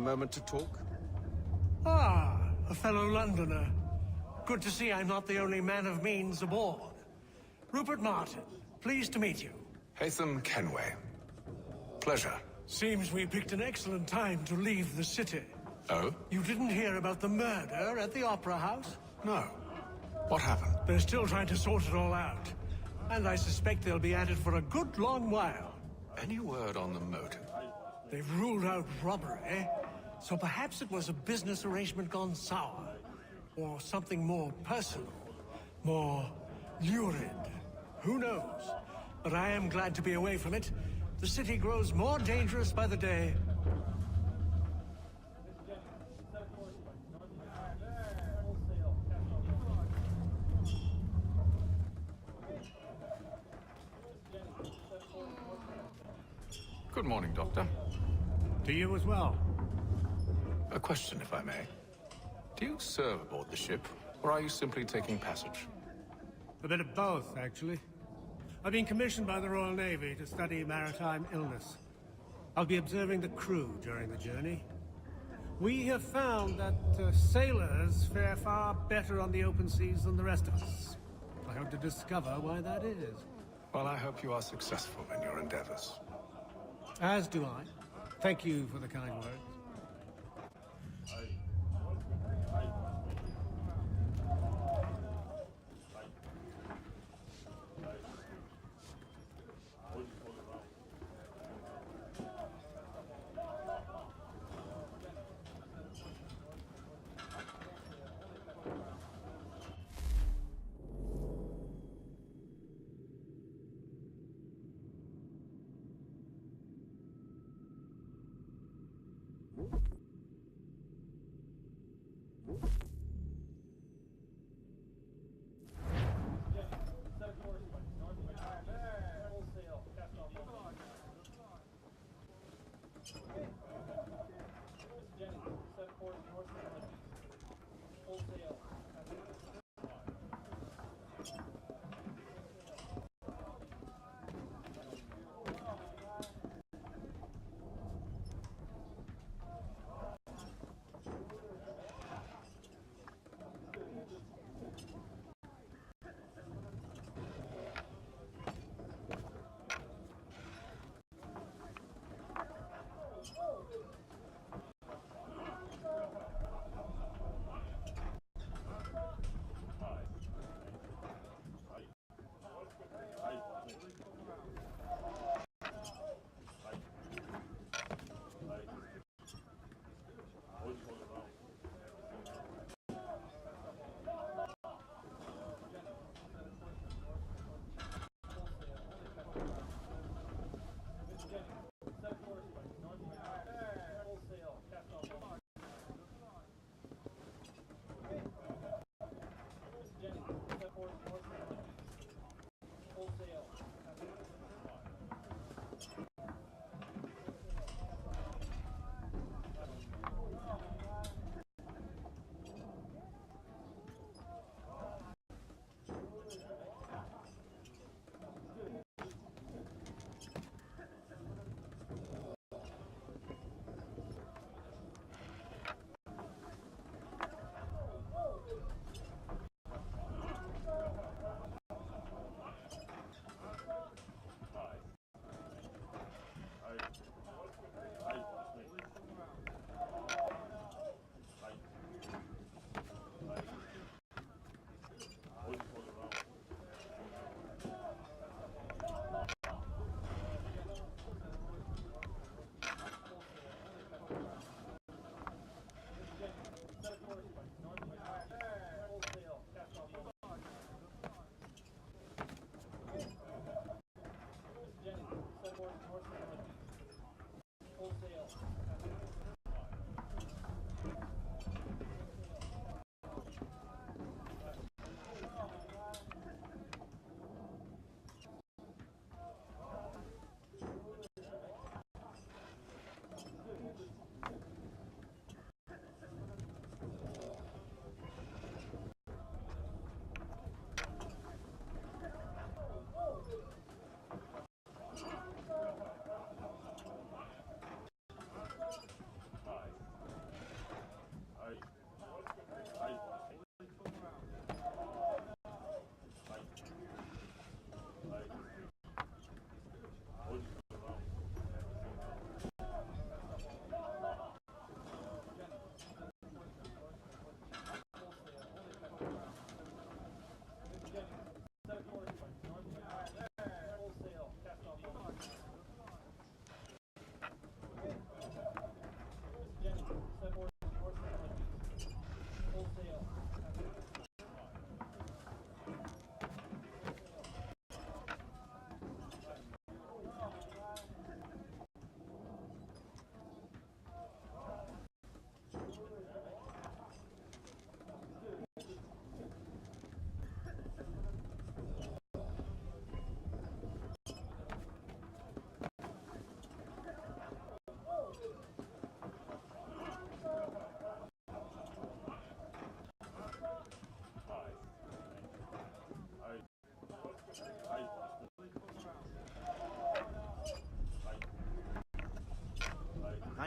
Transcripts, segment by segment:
moment to talk? Ah, a fellow Londoner. Good to see I'm not the only man of means aboard. Rupert Martin, pleased to meet you. Haytham Kenway. Pleasure. Seems we picked an excellent time to leave the city. Oh? You didn't hear about the murder at the Opera House? No. What happened? They're still trying to sort it all out. And I suspect they'll be at it for a good long while. Any word on the motive? They've ruled out robbery, so perhaps it was a business arrangement gone sour. Or something more personal, more lurid. Who knows? But I am glad to be away from it. The city grows more dangerous by the day. Good morning, Doctor. To you as well. A question, if I may. Do you serve aboard the ship, or are you simply taking passage? A bit of both, actually. I've been commissioned by the Royal Navy to study maritime illness. I'll be observing the crew during the journey. We have found that sailors fare far better on the open seas than the rest of us. I hope to discover why that is. Well, I hope you are successful in your endeavors. As do I. Thank you for the kind words.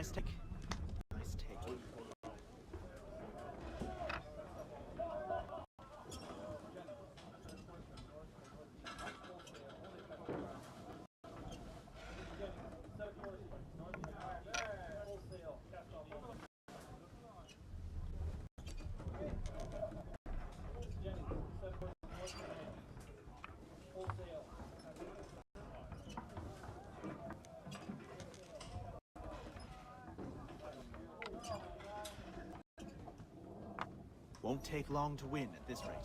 Nice take. Nice take. Won't take long to win at this rate.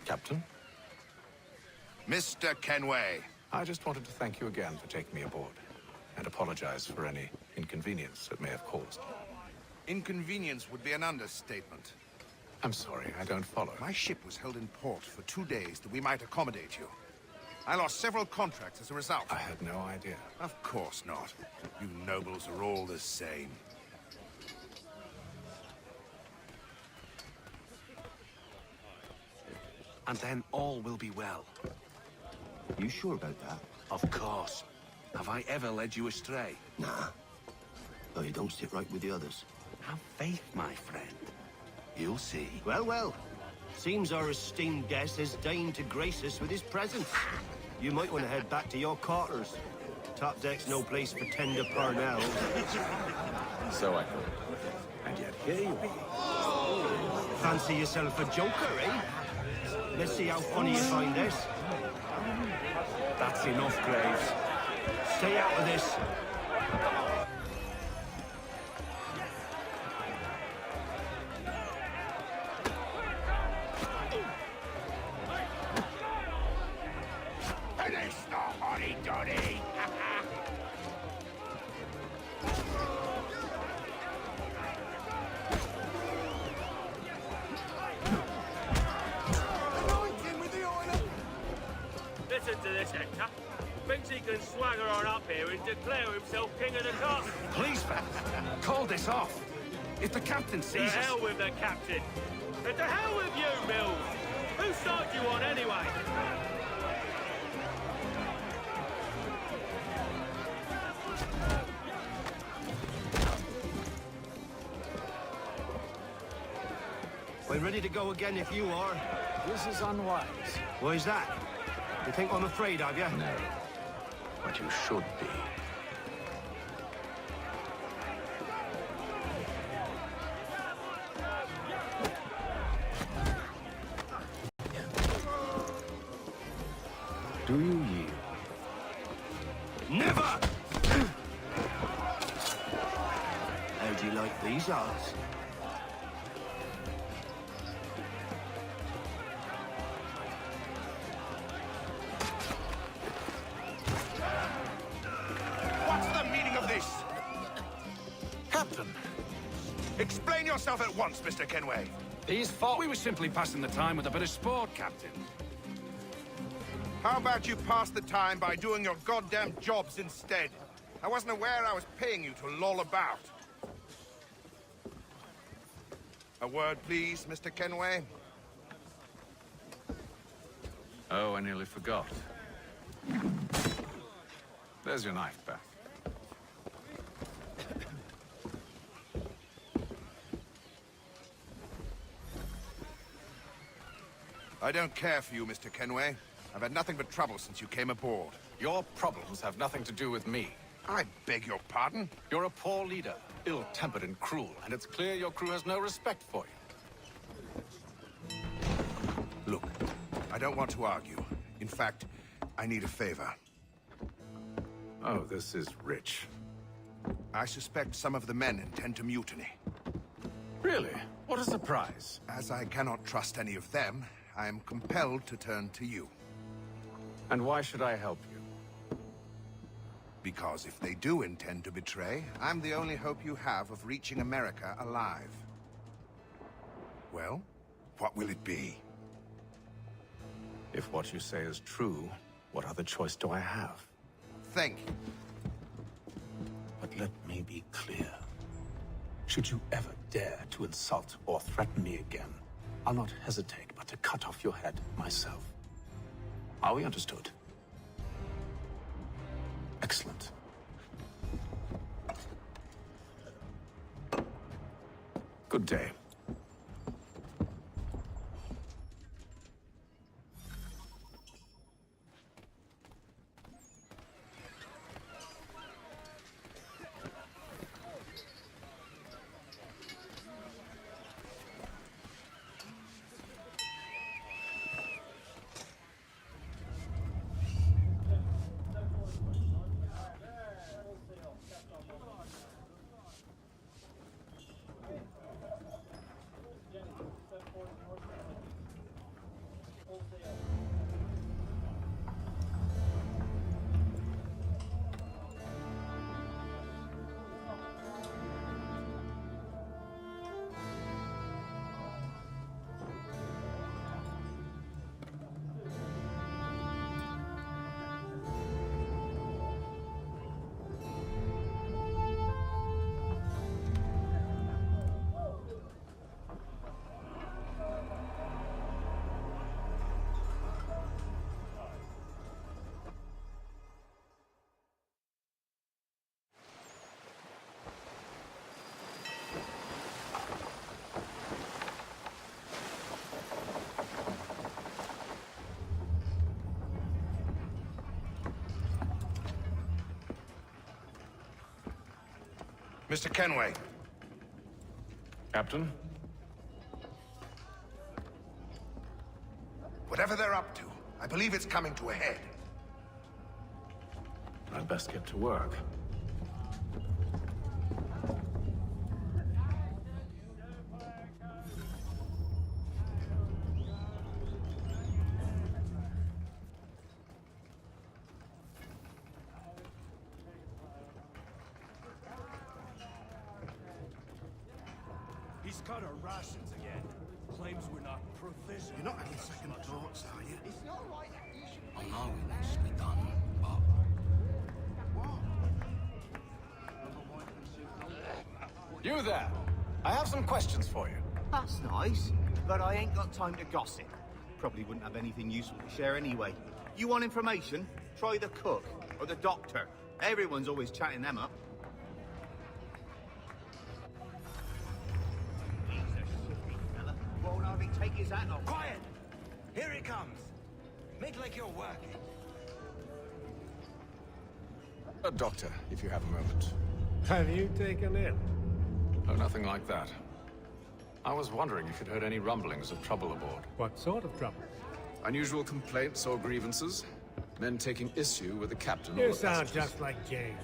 Captain, Mr. Kenway. I just wanted to thank you again for taking me aboard and apologize for any inconvenience it may have caused. Inconvenience would be an understatement. I'm sorry, I don't follow. My ship was held in port for 2 days that we might accommodate you. I lost several contracts as a result. I had no idea. Of course not. You nobles are all the same. And then all will be well. You sure about that? Of course. Have I ever led you astray? Nah. Though you don't sit right with the others. Have faith, my friend. You'll see. Well, well. Seems our esteemed guest has deigned to grace us with his presence. You might want to head back to your quarters. Top deck's no place for tender parnells. So I thought. And yet here you are. Fancy yourself a joker, eh? Let's see how funny you find this. That's enough, Graves. Stay out of this. Finish the hotty-dotty! Listen to this, Hector. Thinks he can swagger on up here and declare himself king of the castle. Please, fellas, call this off. If the captain To sees us... hell with the captain. And to hell with you, Mills. Whose side you on, anyway? We're ready to go again if you are. This is unwise. Why's that? You think I'm afraid of you? No. But you should be. Do you yield? Never! How'd you like these odds? What's the meaning of this? Captain, Explain yourself at once, Mr. Kenway. these thought we were simply passing the time with a bit of sport, Captain. How about you pass the time by doing your goddamn jobs instead? I wasn't aware I was paying you to loll about. A word, please, Mr. Kenway. Oh, I nearly forgot. There's your knife back. I don't care for you, Mr. Kenway. I've had nothing but trouble since you came aboard. Your problems have nothing to do with me. I beg your pardon? You're a poor leader, ill-tempered and cruel, and it's clear your crew has no respect for you. Look, I don't want to argue. In fact, I need a favor. Oh, this is rich. I suspect some of the men intend to mutiny. Really? What a surprise. As I cannot trust any of them, I am compelled to turn to you. And why should I help you? Because if they do intend to betray, I'm the only hope you have of reaching America alive. Well, what will it be? If what you say is true, what other choice do I have? Think. But let me be clear. Should you ever dare to insult or threaten me again, I'll not hesitate but to cut off your head myself. Are we understood? Excellent. Good day. Mr. Kenway. Captain? Whatever they're up to, I believe it's coming to a head. I'd best get to work. He's cut our rations again. Claims we're not provisioned. You're not having second thoughts, are you? I know it needs to be done, but... You there! I have some questions for you. That's nice, but I ain't got time to gossip. Probably wouldn't have anything useful to share anyway. You want information? Try the cook or the doctor. Everyone's always chatting them up. He's a shifty fella. Won't hardly take his hat off. Quiet! Here he comes. Make like you're working. A doctor, if you have a moment. Have you taken it? Oh, nothing like that. I was wondering if you'd heard any rumblings of trouble aboard. What sort of trouble? Unusual complaints or grievances? Men taking issue with the captain or You the sound passengers? just like James.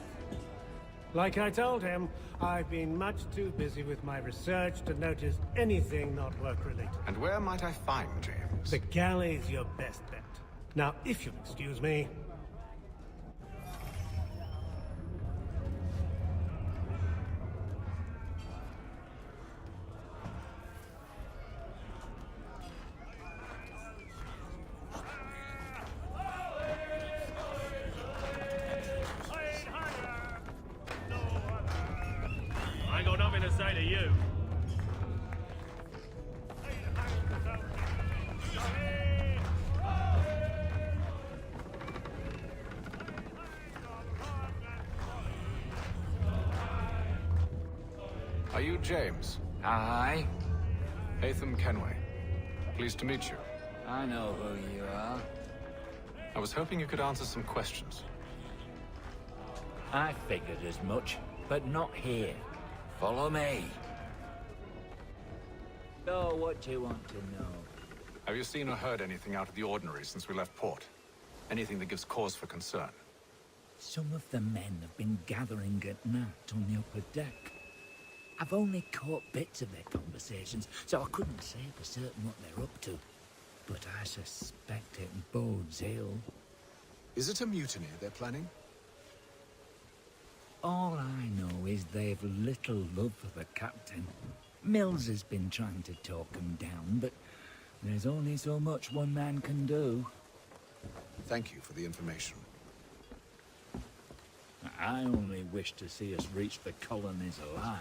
Like I told him, I've been much too busy with my research to notice anything not work-related. And where might I find James? The galley's your best bet. Now, if you'll excuse me... I ain't got nothing to say to you. Are you James? Aye, Hatham Kenway. Pleased to meet you. I know who you are. I was hoping you could answer some questions. I figured as much, but not here. Follow me. So what do you want to know? Have you seen or heard anything out of the ordinary since we left port? Anything that gives cause for concern? Some of the men have been gathering at night on the upper deck. I've only caught bits of their conversations, so I couldn't say for certain what they're up to. But I suspect it bodes ill. Is it a mutiny they're planning? All I know is they've little love for the captain. Mills has been trying to talk him down, but there's only so much one man can do. Thank you for the information. I only wish to see us reach the colonies alive.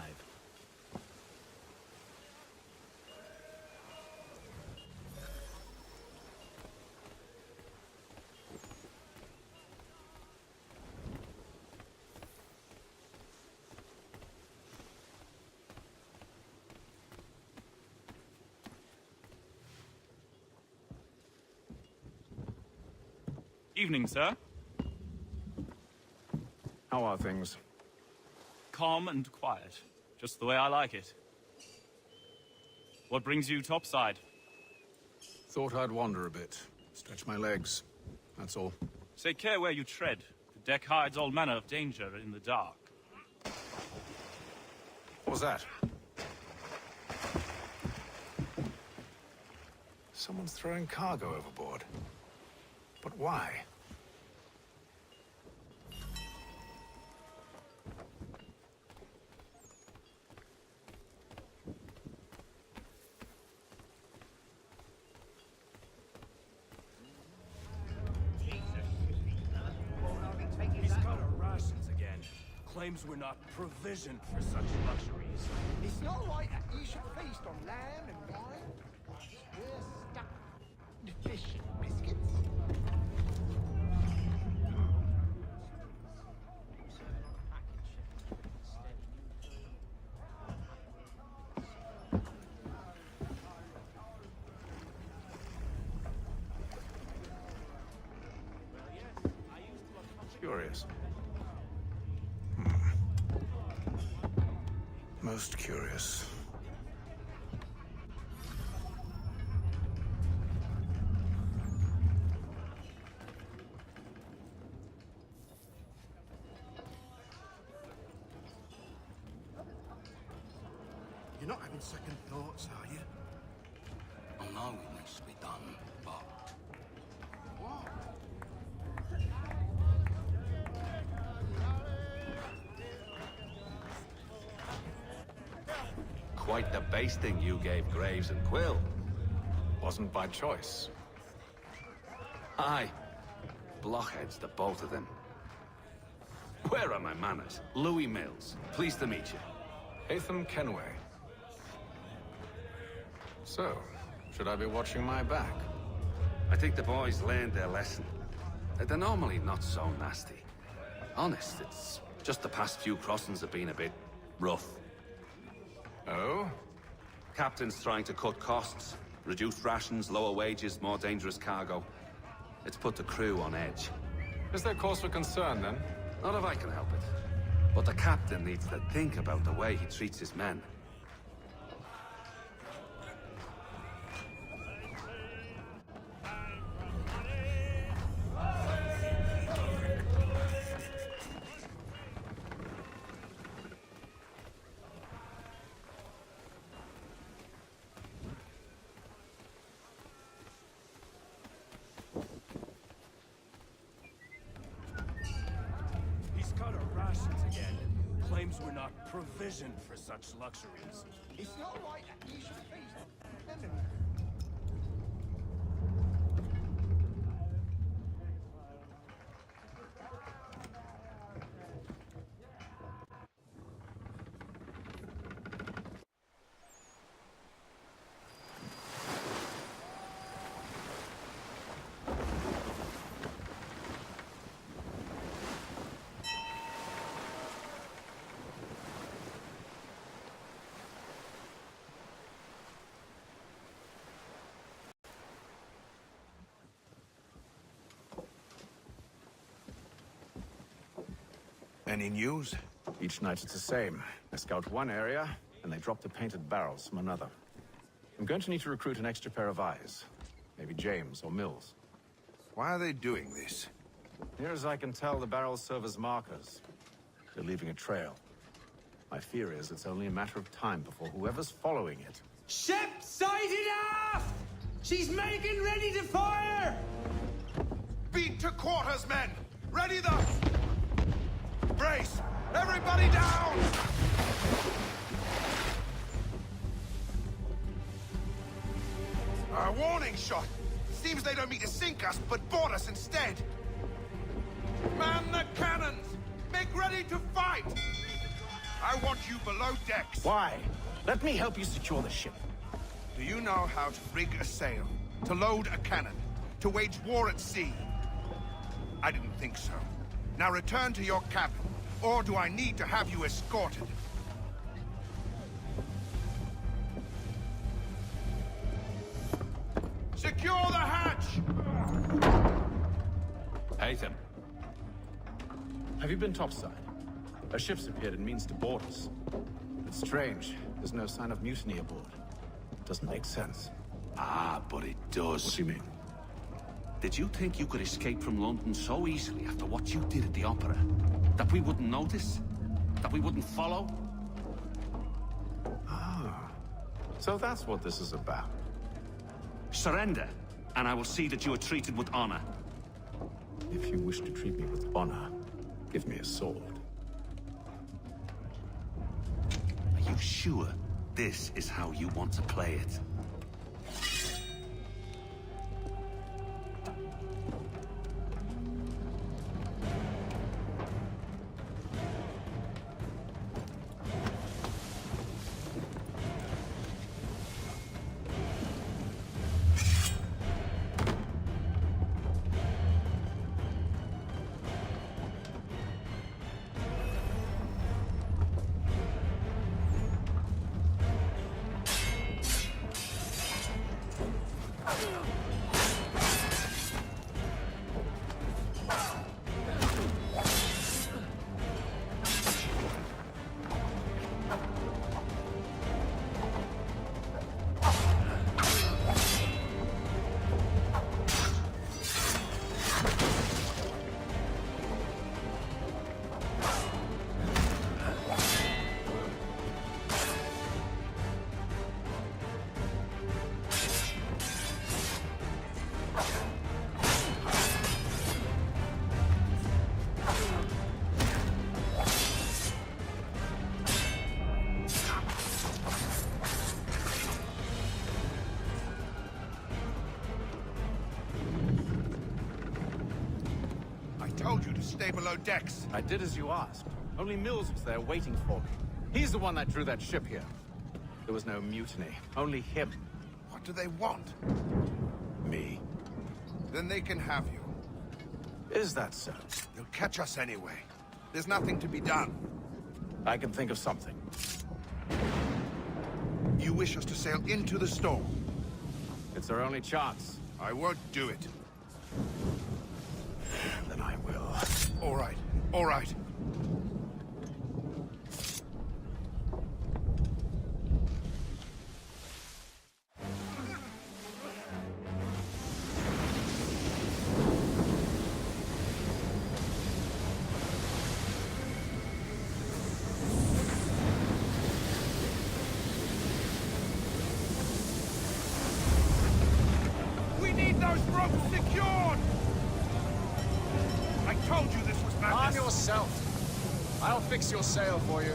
Evening, sir. How are things? Calm and quiet. Just the way I like it. What brings you topside? Thought I'd wander a bit. Stretch my legs. That's all. Take care where you tread. The deck hides all manner of danger in the dark. What was that? Someone's throwing cargo overboard. But why? He's got our rations again. Claims we're not provisioned for such luxuries. It's not right that you should feast on lamb and wine. We're stuck with fish and biscuits. Curious. Most curious. You're not having second thoughts, are you? I know it needs to be done, but... What? Quite the basting you gave Graves and Quill. Wasn't by choice. Aye. Blockheads, the both of them. Where are my manners? Louis Mills. Pleased to meet you. Hatham Kenway. So, should I be watching my back? I think the boys learned their lesson. They're normally not so nasty. Honest, it's just the past few crossings have been a bit rough. Oh? Captain's trying to cut costs. Reduced rations, lower wages, more dangerous cargo. It's put the crew on edge. Is there cause for concern, then? Not if I can help it. But the captain needs to think about the way he treats his men. He's got our rations again. Claims we're not provisioned for such luxuries. It's not right that you should feast on lamb and Any news? Each night it's the same. They scout one area, and they drop the painted barrels from another. I'm going to need to recruit an extra pair of eyes. Maybe James or Mills. Why are they doing this? Near as I can tell, the barrels serve as markers. They're leaving a trail. My fear is it's only a matter of time before whoever's following it... Ship sighted aft! She's making ready to fire! Beat to quarters, men! Ready the... Brace! Everybody down! A warning shot! Seems they don't mean to sink us, but board us instead! Man the cannons! Make ready to fight! I want you below decks! Why? Let me help you secure the ship. Do you know how to rig a sail? To load a cannon? To wage war at sea? I didn't think so. Now return to your cabin, or do I need to have you escorted? Secure the hatch! Haytham. Have you been topside? A ship's appeared and means to board us. It's strange. There's no sign of mutiny aboard. Doesn't make sense. Ah, but it does. What do you mean? Did you think you could escape from London so easily after what you did at the opera? That we wouldn't notice? That we wouldn't follow? Ah. So that's what this is about. Surrender, and I will see that you are treated with honor. If you wish to treat me with honor, give me a sword. Are you sure this is how you want to play it? Told you to stay below decks. I did as you asked. Only Mills was there waiting for me. He's the one that drew that ship here. There was no mutiny, only him. What do they want? Me. Then they can have you. Is that so? They'll catch us anyway. There's nothing to be done. I can think of something. You wish us to sail into the storm? It's our only chance. I won't do it. Then I will. All right, all right. We need those ropes secured! I told you this was madness! Arm yourself. I'll fix your sail for you.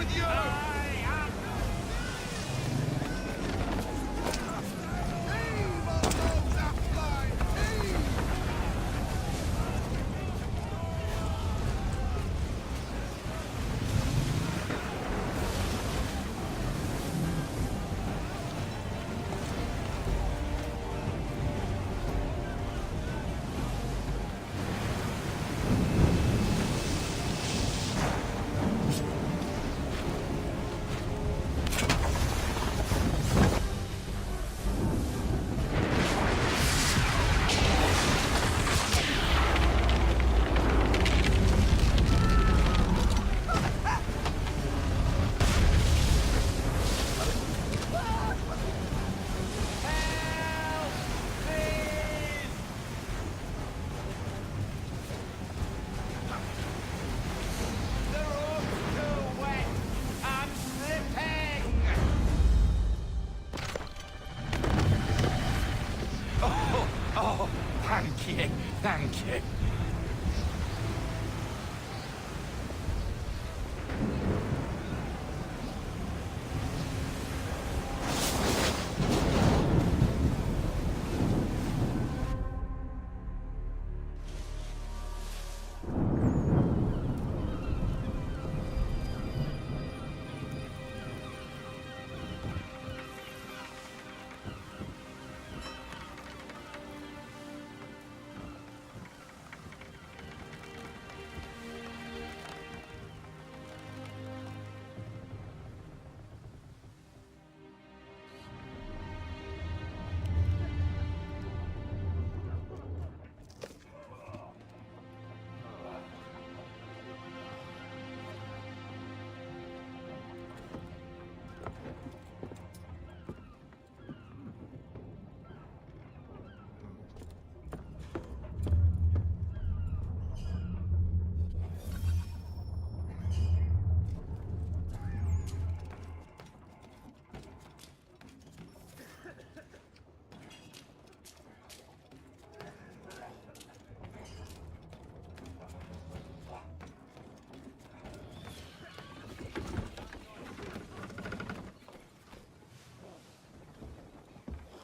with you! Thank you.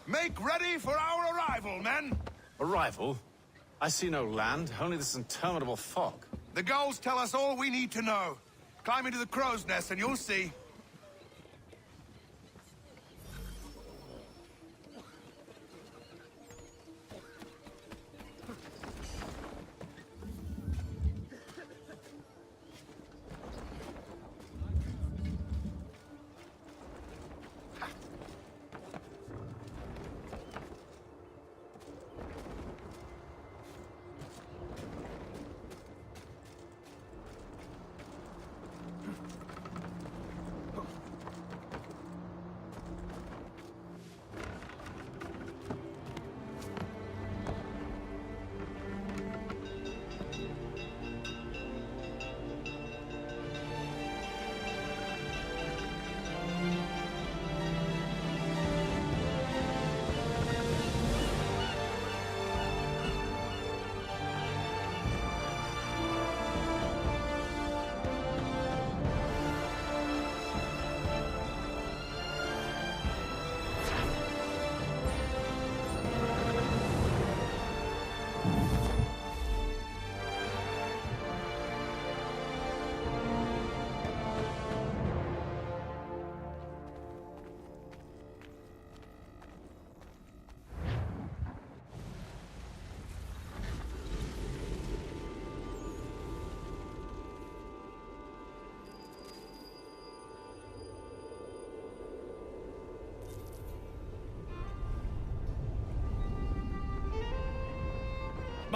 Make ready for our arrival, men! Arrival? I see no land, only this interminable fog. The gulls tell us all we need to know. Climb into the crow's nest and you'll see.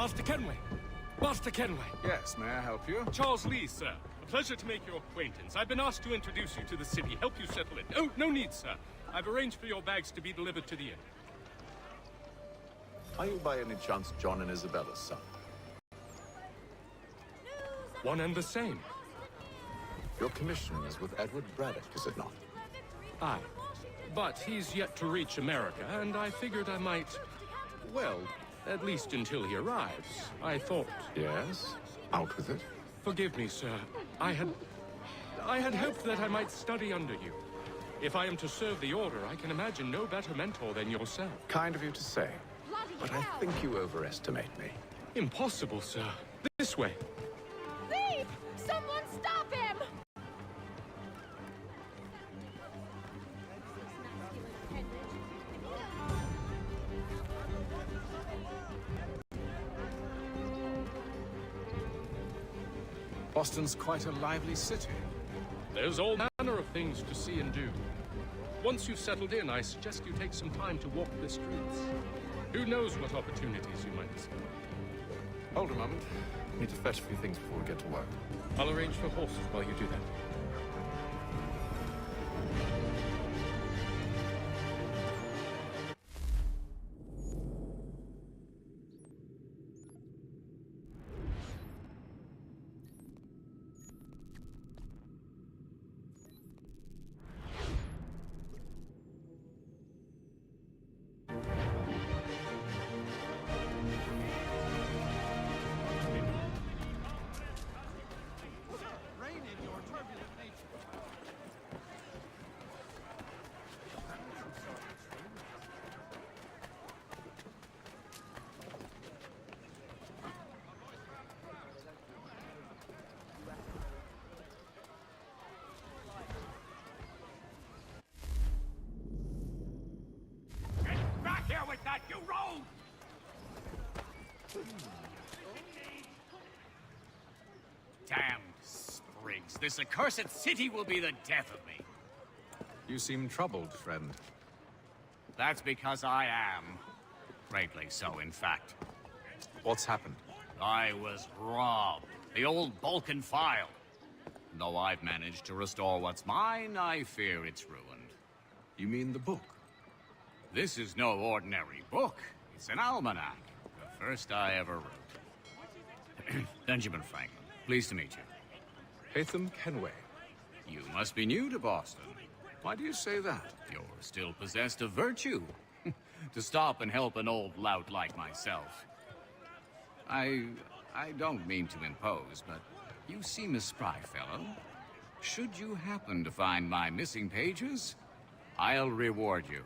Master Kenway! Master Kenway! Yes, may I help you? Charles Lee, sir. A pleasure to make your acquaintance. I've been asked to introduce you to the city, help you settle in. Oh, no need, sir. I've arranged for your bags to be delivered to the inn. Are you by any chance John and Isabella's son? One and the same. Your commission is with Edward Braddock, is it not? Aye. But he's yet to reach America, and I figured I might... well, at least until he arrives. I thought... Yes? Out with it? Forgive me, sir. I I had hoped that I might study under you. If I am to serve the Order, I can imagine no better mentor than yourself. Kind of you to say. But I think you overestimate me. Impossible, sir. This way. Thief! Someone stop him! Boston's quite a lively city. There's all manner of things to see and do. Once you've settled in, I suggest you take some time to walk the streets. Who knows what opportunities you might discover. Hold a moment. Need to fetch a few things before we get to work. I'll arrange for horses while you do that. Back here with that, you rogue! Damned sprigs. This accursed city will be the death of me. You seem troubled, friend. That's because I am. Greatly so, in fact. What's happened? I was robbed. The old Balkan file. Though I've managed to restore what's mine, I fear it's ruined. You mean the book? This is no ordinary book. It's an almanac. The first I ever wrote. Benjamin Franklin, pleased to meet you. Hatham Kenway. You must be new to Boston. Why do you say that? You're still possessed of virtue. To stop and help an old lout like myself. I don't mean to impose, but you seem a spry fellow. Should you happen to find my missing pages, I'll reward you.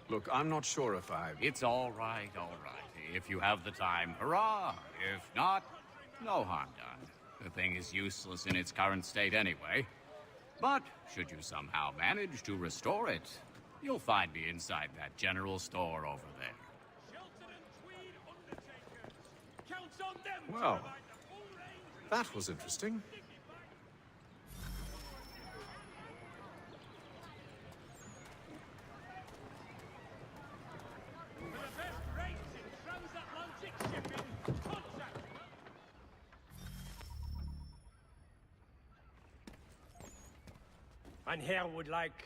Look, I'm not sure if I... It's all right, all right. If you have the time, hurrah! If not, no harm done. The thing is useless in its current state anyway. But should you somehow manage to restore it, you'll find me inside that general store over there. Well, that was interesting. And here would like...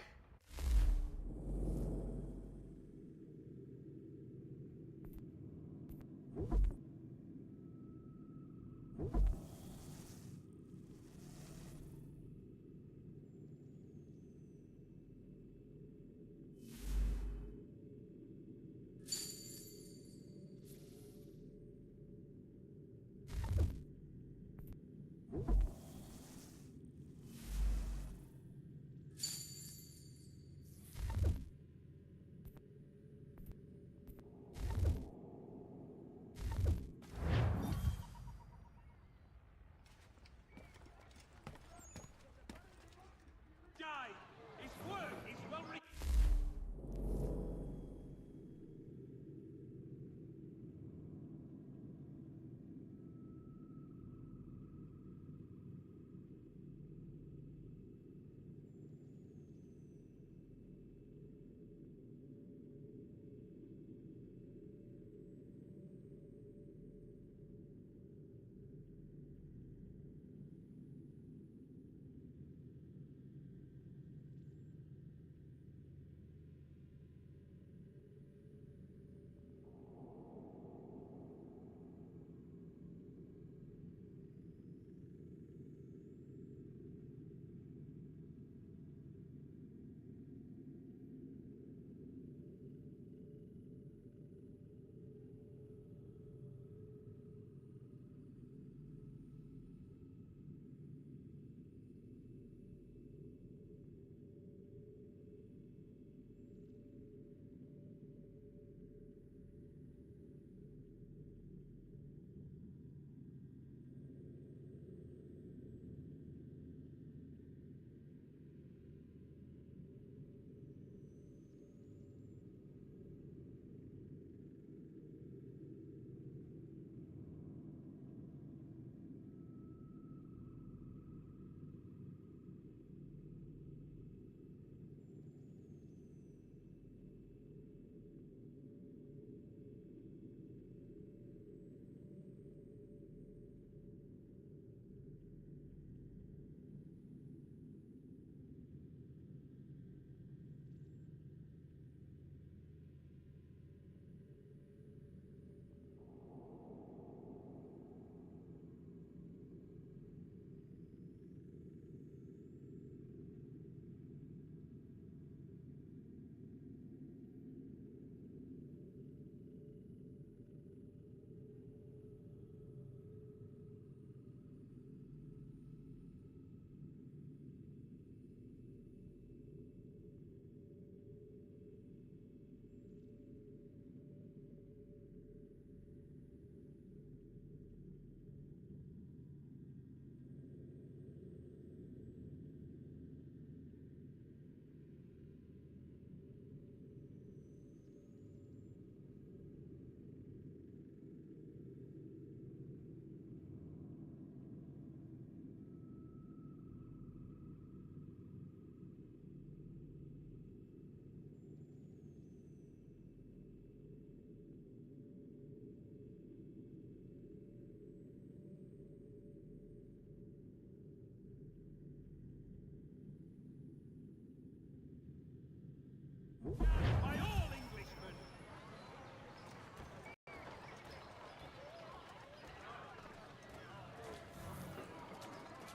By all Englishmen.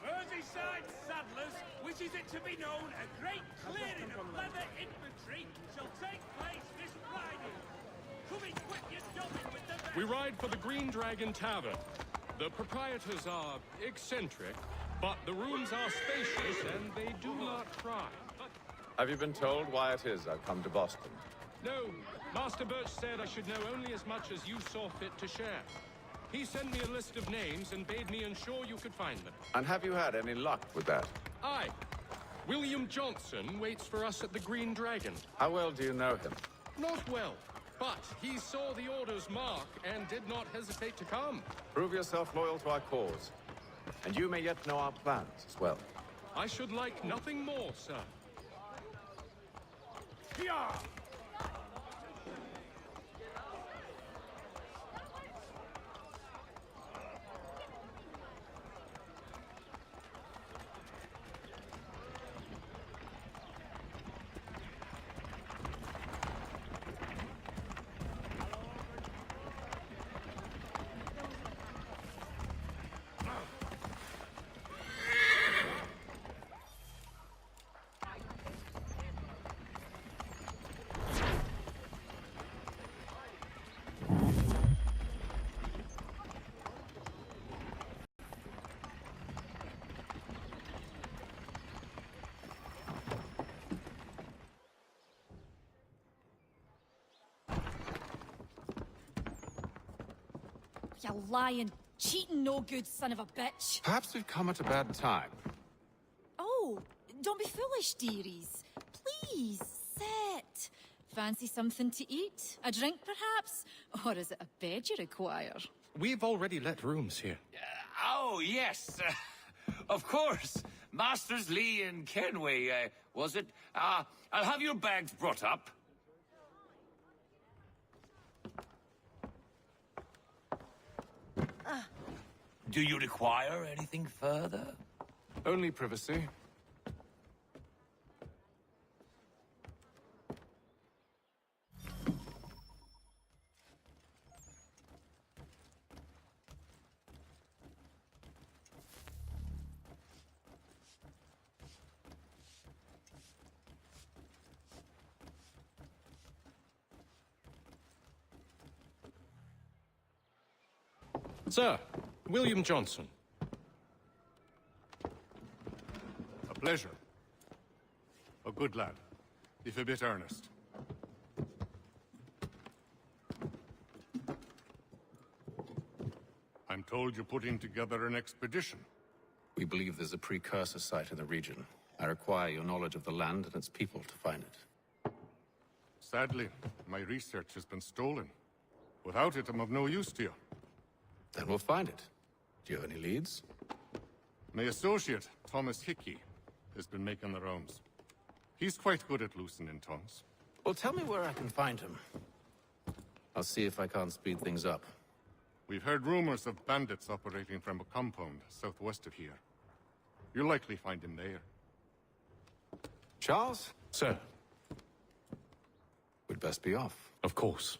Merseyside saddlers wishes it to be known a great clearing of leather infantry shall take place this Friday. Come equip your doubling with the best. We ride for the Green Dragon Tavern. The proprietors are eccentric, but the rooms are spacious and they do not cry. Have you been told why it is I've come to Boston? No, Master Birch said I should know only as much as you saw fit to share. He sent me a list of names and bade me ensure you could find them. And have you had any luck with that? Aye. William Johnson waits for us at the Green Dragon. How well do you know him? Not well, but he saw the order's mark and did not hesitate to come. Prove yourself loyal to our cause. And you may yet know our plans as well. I should like nothing more, sir. Yeah. You lying, cheating, no good son of a bitch. Perhaps we've come at a bad time. Oh, don't be foolish, dearies. Please, sit. Fancy something to eat? A drink, perhaps? Or is it a bed you require? We've already let rooms here. Oh, yes. Of course. Masters Lee and Kenway, was it? I'll have your bags brought up. Do you require anything further? Only privacy. Sir, William Johnson. A pleasure. A good lad, if a bit earnest. I'm told you're putting together an expedition. We believe there's a precursor site in the region. I require your knowledge of the land and its people to find it. Sadly, my research has been stolen. Without it, I'm of no use to you. Then we'll find it. Do you have any leads? My associate, Thomas Hickey, has been making the rounds. He's quite good at loosening tongues. Well, tell me where I can find him. I'll see if I can't speed things up. We've heard rumors of bandits operating from a compound southwest of here. You'll likely find him there. Charles? Sir. We'd best be off. Of course.